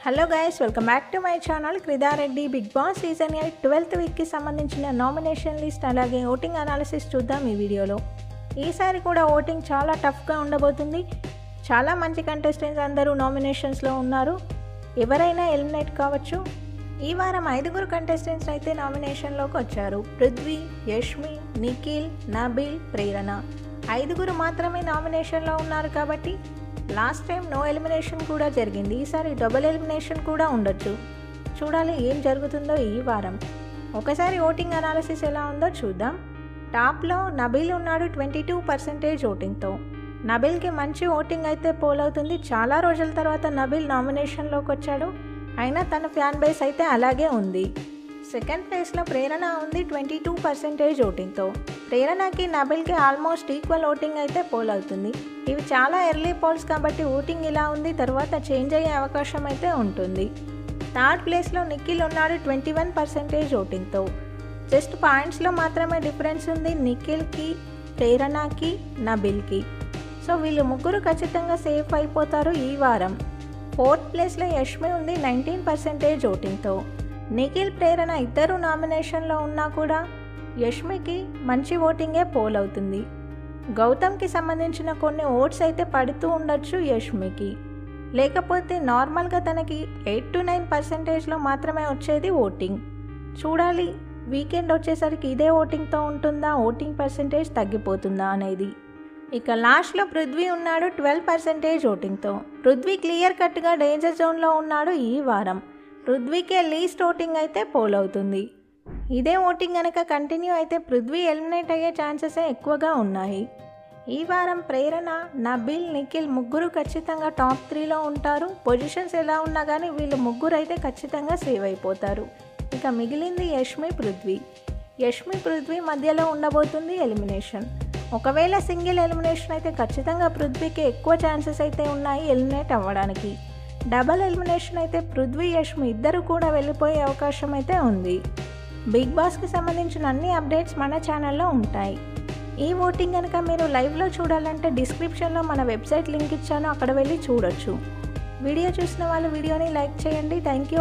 Hello guys, welcome back to my channel క్రిదారెడ్డి. Bigg Boss season 8 12th వీక్కి సంబంధించిన nomination list అలాగే voting analysis చూద్దాం ఈ వీడియోలో. ఈసారి కూడా ఓటింగ్ చాలా టఫ్గా ఉండబోతుంది. చాలా మంచి కంటెస్టెంట్స్ అందరూ నామినేషన్స్లో ఉన్నారు. ఎవరైనా ఎలిమినేట్ కావచ్చు. ఈ వారం 5 కంటెస్టెంట్స్ అయితే నామినేషన్లోకి వచ్చారు. పృథ్వీ, యష్మి, నిఖిల్, నబీల్, ప్రేరణ. 5 మాత్రమే నామినేషన్లో ఉన్నారు కాబట్టి లాస్ట్ టైం నో ఎలిమినేషన్ కూడా జరిగింది. ఈసారి డబుల్ ఎలిమినేషన్ కూడా ఉండొచ్చు. చూడాలి ఏం జరుగుతుందో ఈ వారం. ఒకసారి ఓటింగ్ అనాలిసిస్ ఎలా ఉందో చూద్దాం. టాప్లో నబీల్ ఉన్నాడు 22% ఓటింగ్తో. నబీల్కి మంచి ఓటింగ్ అయితే పోల్ అవుతుంది. చాలా రోజుల తర్వాత నబీల్ నామినేషన్లోకి వచ్చాడు. అయినా తన ఫ్యాన్ బేస్ అయితే అలాగే ఉంది. సెకండ్ ప్లేస్లో ప్రేరణ ఉంది 22% ఓటింగ్తో. ప్రేరణకి నబీల్కి ఆల్మోస్ట్ ఈక్వల్ ఓటింగ్ అయితే పోల్ అవుతుంది. ఇవి చాలా ఎర్లీ పోల్స్ కాబట్టి ఓటింగ్ ఇలా ఉంది, తర్వాత చేంజ్ అయ్యే అవకాశం అయితే ఉంటుంది. థర్డ్ ప్లేస్లో నిఖిల్ ఉన్నాడు 21% ఓటింగ్తో. జస్ట్ పాయింట్స్లో మాత్రమే డిఫరెన్స్ ఉంది నిఖిల్కి, ప్రేరణకి, నబీల్కి. సో వీళ్ళు ముగ్గురు ఖచ్చితంగా సేఫ్ అయిపోతారు ఈ వారం. ఫోర్త్ ప్లేస్లో యష్మి ఉంది 19% ఓటింగ్తో. నిఖిల్, ప్రేరణ ఇద్దరు నామినేషన్లో ఉన్నా కూడా యష్మికి మంచి ఓటింగే పోల్ అవుతుంది. గౌతమ్కి సంబంధించిన కొన్ని ఓట్స్ అయితే పడుతూ ఉండొచ్చు యష్మికి. లేకపోతే నార్మల్గా తనకి 8 to 9% మాత్రమే వచ్చేది ఓటింగ్. చూడాలి వీకెండ్ వచ్చేసరికి ఇదే ఓటింగ్తో ఉంటుందా, ఓటింగ్ పర్సెంటేజ్ తగ్గిపోతుందా అనేది. ఇక లాస్ట్లో పృథ్వీ ఉన్నాడు 12% ఓటింగ్తో. పృథ్వీ క్లియర్ కట్గా డేంజర్ జోన్లో ఉన్నాడు ఈ వారం. పృథ్వీకే లీస్ట్ ఓటింగ్ అయితే పోల్ అవుతుంది. ఇదే ఓటింగ్ కనుక కంటిన్యూ అయితే పృథ్వీ ఎలిమినేట్ అయ్యే ఛాన్సెసే ఎక్కువగా ఉన్నాయి. ఈ వారం ప్రేరణ, నబీల్, నిఖిల్ ముగ్గురు ఖచ్చితంగా టాప్ 3లో ఉంటారు. పొజిషన్స్ ఎలా ఉన్నా కానీ వీళ్ళు ముగ్గురు అయితే ఖచ్చితంగా సేవ్ అయిపోతారు. ఇక మిగిలింది యష్మి, పృథ్వీ. యష్మి, పృథ్వీ మధ్యలో ఉండబోతుంది ఎలిమినేషన్. ఒకవేళ సింగిల్ ఎలిమినేషన్ అయితే ఖచ్చితంగా పృథ్వీకి ఎక్కువ ఛాన్సెస్ అయితే ఉన్నాయి ఎలిమినేట్ అవ్వడానికి. డబల్ ఎలిమినేషన్ అయితే పృథ్వీ, యష్మి ఇద్దరు కూడా వెళ్ళిపోయే అవకాశం అయితే ఉంది. బిగ్ బాస్కి సంబంధించిన అన్ని అప్డేట్స్ మన ఛానల్లో ఉంటాయి. ఈ ఓటింగ్ కనుక మీరు లైవ్లో చూడాలంటే డిస్క్రిప్షన్లో మన వెబ్సైట్ లింక్ ఇచ్చాను, అక్కడ వెళ్ళి చూడొచ్చు. వీడియో చూసిన వాళ్ళు వీడియోని లైక్ చేయండి. Thank you.